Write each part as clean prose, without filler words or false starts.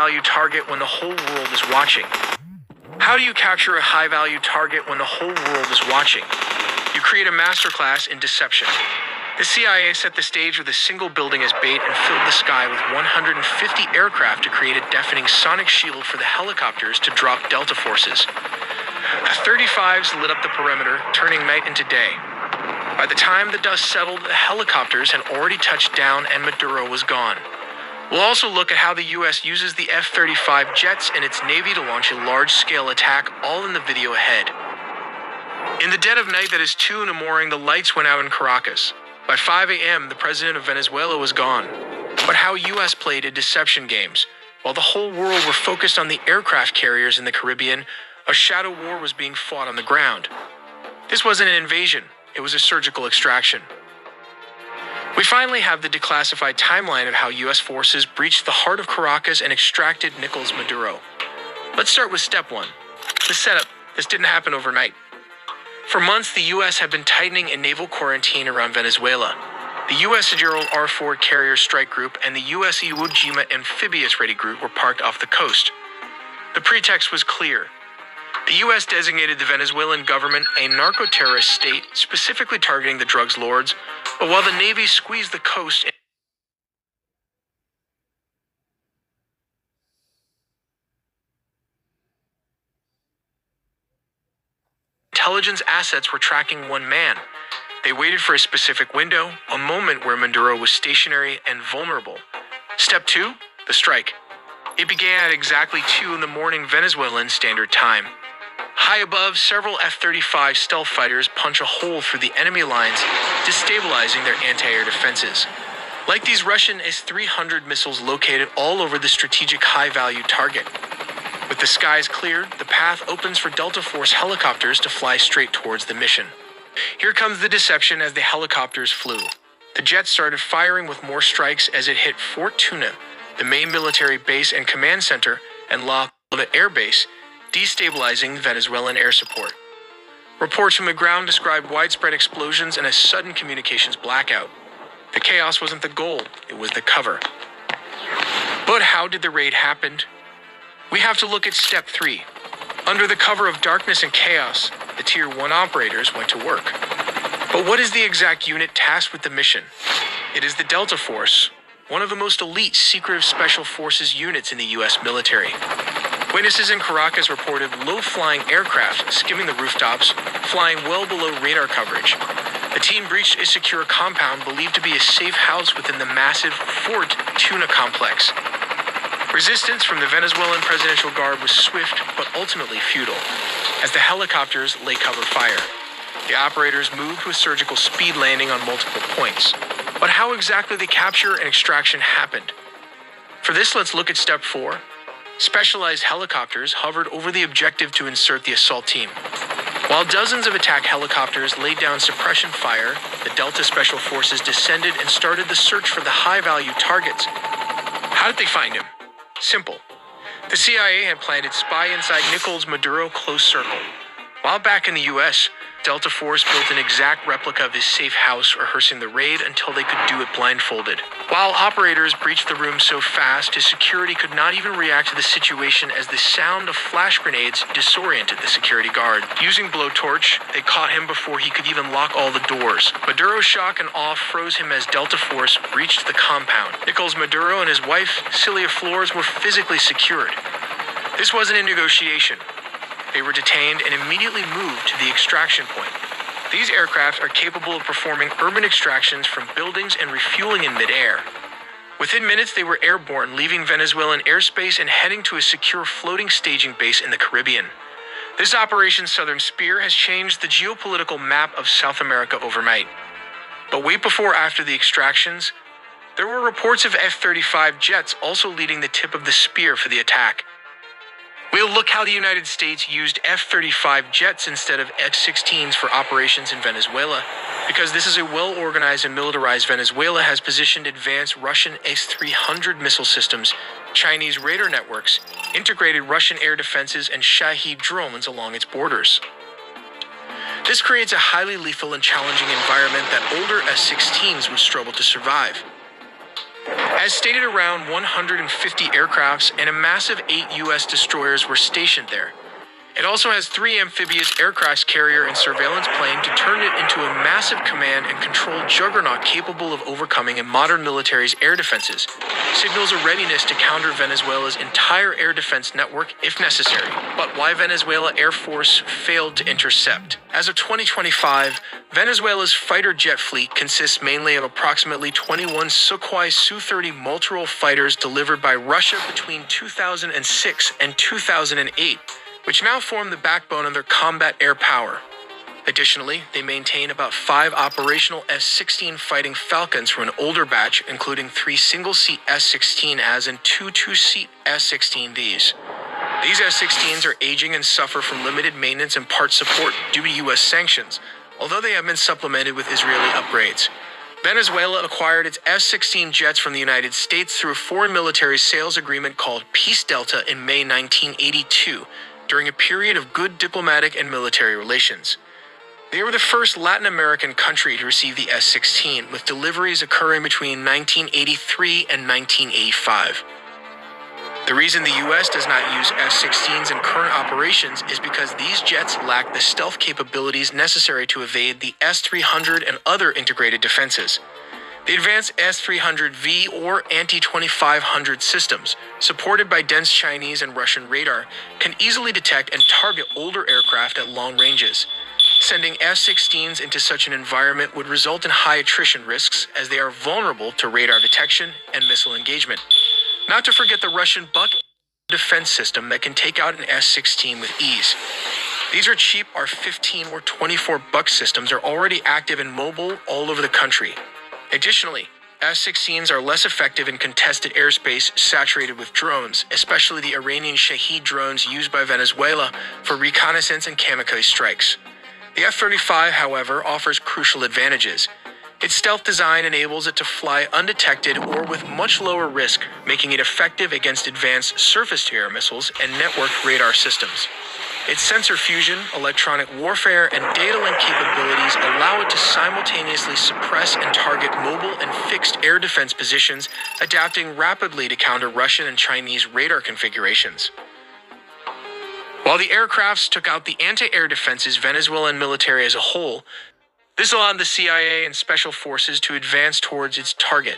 high-value target when the whole world is watching? How do you capture a high-value target when the whole world is watching? You create a masterclass in deception. The CIA set the stage with a single building as bait and filled the sky with 150 aircraft to create a deafening sonic shield for the helicopters to drop Delta forces. The 35s lit up the perimeter, turning night into day. By the time the dust settled, the helicopters had already touched down and Maduro was gone. We'll also look at how the U.S. uses the F-35 jets and its Navy to launch a large-scale attack, all in the video ahead. In the dead of night that is 2 in the morning, the lights went out in Caracas. By 5 a.m., the president of Venezuela was gone. But how U.S. played a deception games. While the whole world were focused on the aircraft carriers in the Caribbean, a shadow war was being fought on the ground. This wasn't an invasion, it was a surgical extraction. We finally have the declassified timeline of how U.S. forces breached the heart of Caracas and extracted Nicolás Maduro. Let's start with step 1. The setup. This didn't happen overnight. For months, the U.S. had been tightening a naval quarantine around Venezuela. The U.S. Gerald R. Ford Carrier Strike Group and the U.S. Iwo Jima Amphibious Ready Group were parked off the coast. The pretext was clear. The U.S. designated the Venezuelan government a narco-terrorist state, specifically targeting the drugs lords, but while the Navy squeezed the coast, intelligence assets were tracking one man. They waited for a specific window, a moment where Maduro was stationary and vulnerable. Step 2, the strike. It began at exactly 2 in the morning Venezuelan Standard Time. High above, several F-35 stealth fighters punch a hole through the enemy lines, destabilizing their anti-air defenses. Like these Russian S-300 missiles located all over the strategic high-value target. With the skies cleared, the path opens for Delta Force helicopters to fly straight towards the mission. Here comes the deception as the helicopters flew. The jets started firing with more strikes as it hit Fuerte Tiuna, the main military base and command center, and La Plata Air Base, destabilizing Venezuelan air support. Reports from the ground described widespread explosions and a sudden communications blackout. The chaos wasn't the goal, it was the cover. But how did the raid happen? We have to look at step 3. Under the cover of darkness and chaos, the Tier 1 operators went to work. But what is the exact unit tasked with the mission? It is the Delta Force, one of the most elite secretive special forces units in the U.S. military. Witnesses in Caracas reported low-flying aircraft skimming the rooftops, flying well below radar coverage. The team breached a secure compound believed to be a safe house within the massive Fuerte Tiuna complex. Resistance from the Venezuelan Presidential Guard was swift but ultimately futile, as the helicopters lay cover fire. The operators moved with surgical speed, landing on multiple points. But how exactly the capture and extraction happened? For this, let's look at step 4. Specialized helicopters hovered over the objective to insert the assault team. While dozens of attack helicopters laid down suppression fire, the Delta Special Forces descended and started the search for the high-value targets. How did they find him? Simple. The CIA had planted spy inside Nicolás Maduro close circle. While back in the U.S., Delta Force built an exact replica of his safe house, rehearsing the raid until they could do it blindfolded. While operators breached the room so fast, his security could not even react to the situation as the sound of flash grenades disoriented the security guard. Using blowtorch, they caught him before he could even lock all the doors. Maduro's shock and awe froze him as Delta Force reached the compound. Nicolás Maduro and his wife, Celia Flores, were physically secured. This wasn't a negotiation. They were detained and immediately moved to the extraction point. These aircraft are capable of performing urban extractions from buildings and refueling in midair. Within minutes, they were airborne, leaving Venezuelan airspace and heading to a secure floating staging base in the Caribbean. This Operation Southern Spear has changed the geopolitical map of South America overnight. But wait, before after the extractions, there were reports of F-35 jets also leading the tip of the spear for the attack. We'll look how the United States used F-35 jets instead of F-16s for operations in Venezuela, because this is a well-organized and militarized Venezuela has positioned advanced Russian S-300 missile systems, Chinese radar networks, integrated Russian air defenses, and Shahed drones along its borders. This creates a highly lethal and challenging environment that older F-16s would struggle to survive. As stated, around 150 aircrafts and a massive 8 U.S. destroyers were stationed there. It also has 3 amphibious aircraft carrier and surveillance plane to turn it into a massive command and control juggernaut capable of overcoming a modern military's air defenses. Signals a readiness to counter Venezuela's entire air defense network if necessary. But why Venezuela Air Force failed to intercept? As of 2025, Venezuela's fighter jet fleet consists mainly of approximately 21 Sukhoi Su-30 multirole fighters delivered by Russia between 2006 and 2008. Which now form the backbone of their combat air power. Additionally, they maintain about 5 operational S-16 Fighting Falcons from an older batch, including 3 single-seat S-16As and 2 two-seat S-16Vs. These S-16s are aging and suffer from limited maintenance and part support due to U.S. sanctions, although they have been supplemented with Israeli upgrades. Venezuela acquired its F-16 jets from the United States through a foreign military sales agreement called Peace Delta in May 1982, during a period of good diplomatic and military relations. They were the first Latin American country to receive the S-16, with deliveries occurring between 1983 and 1985. The reason the U.S. does not use F-16s in current operations is because these jets lack the stealth capabilities necessary to evade the S-300 and other integrated defenses. The advanced S-300V or anti-2500 systems, supported by dense Chinese and Russian radar, can easily detect and target older aircraft at long ranges. Sending F-16s into such an environment would result in high attrition risks, as they are vulnerable to radar detection and missile engagement. Not to forget the Russian Buk defense system that can take out an S-16 with ease. These are cheap R-15 or 24 Buk systems are already active and mobile all over the country. Additionally, F-16s are less effective in contested airspace saturated with drones, especially the Iranian Shahed drones used by Venezuela for reconnaissance and kamikaze strikes. The F-35, however, offers crucial advantages. Its stealth design enables it to fly undetected or with much lower risk, making it effective against advanced surface-to-air missiles and networked radar systems. Its sensor fusion, electronic warfare, and data link capabilities allow it to simultaneously suppress and target mobile and fixed air defense positions, adapting rapidly to counter Russian and Chinese radar configurations. While the aircrafts took out the anti-air defenses Venezuelan military as a whole, this allowed the CIA and special forces to advance towards its target.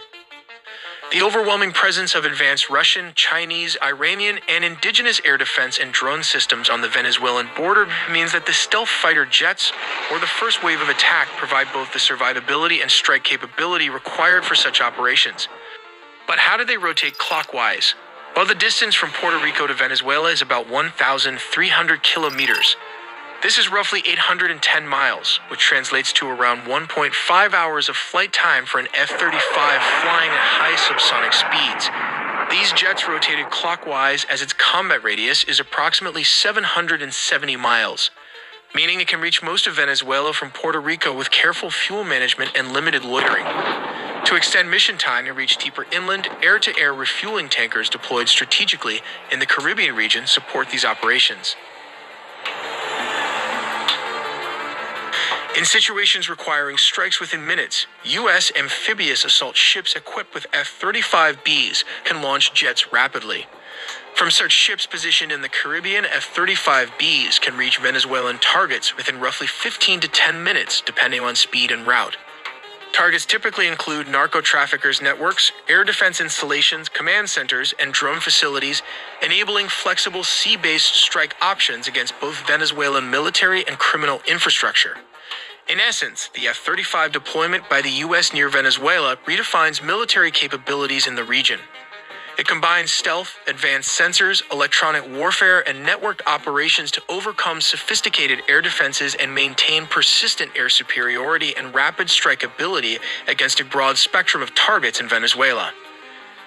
The overwhelming presence of advanced Russian, Chinese, Iranian, and indigenous air defense and drone systems on the Venezuelan border means that the stealth fighter jets, or the first wave of attack, provide both the survivability and strike capability required for such operations. But how do they rotate clockwise? Well, the distance from Puerto Rico to Venezuela is about 1,300 kilometers. This is roughly 810 miles, which translates to around 1.5 hours of flight time for an F-35 flying at high subsonic speeds. These jets rotated clockwise as its combat radius is approximately 770 miles, meaning it can reach most of Venezuela from Puerto Rico with careful fuel management and limited loitering. To extend mission time and reach deeper inland, air-to-air refueling tankers deployed strategically in the Caribbean region support these operations. In situations requiring strikes within minutes, U.S. amphibious assault ships equipped with F-35Bs can launch jets rapidly. From such ships positioned in the Caribbean, F-35Bs can reach Venezuelan targets within roughly 15 to 10 minutes, depending on speed and route. Targets typically include narco-traffickers' networks, air defense installations, command centers, and drone facilities, enabling flexible sea-based strike options against both Venezuelan military and criminal infrastructure. In essence, the F-35 deployment by the U.S. near Venezuela redefines military capabilities in the region. It combines stealth, advanced sensors, electronic warfare, and networked operations to overcome sophisticated air defenses and maintain persistent air superiority and rapid strikeability against a broad spectrum of targets in Venezuela.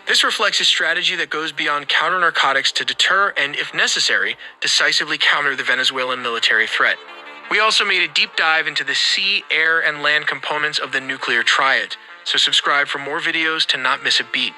This reflects a strategy that goes beyond counter-narcotics to deter and, if necessary, decisively counter the Venezuelan military threat. We also made a deep dive into the sea, air, and land components of the nuclear triad, so subscribe for more videos to not miss a beat.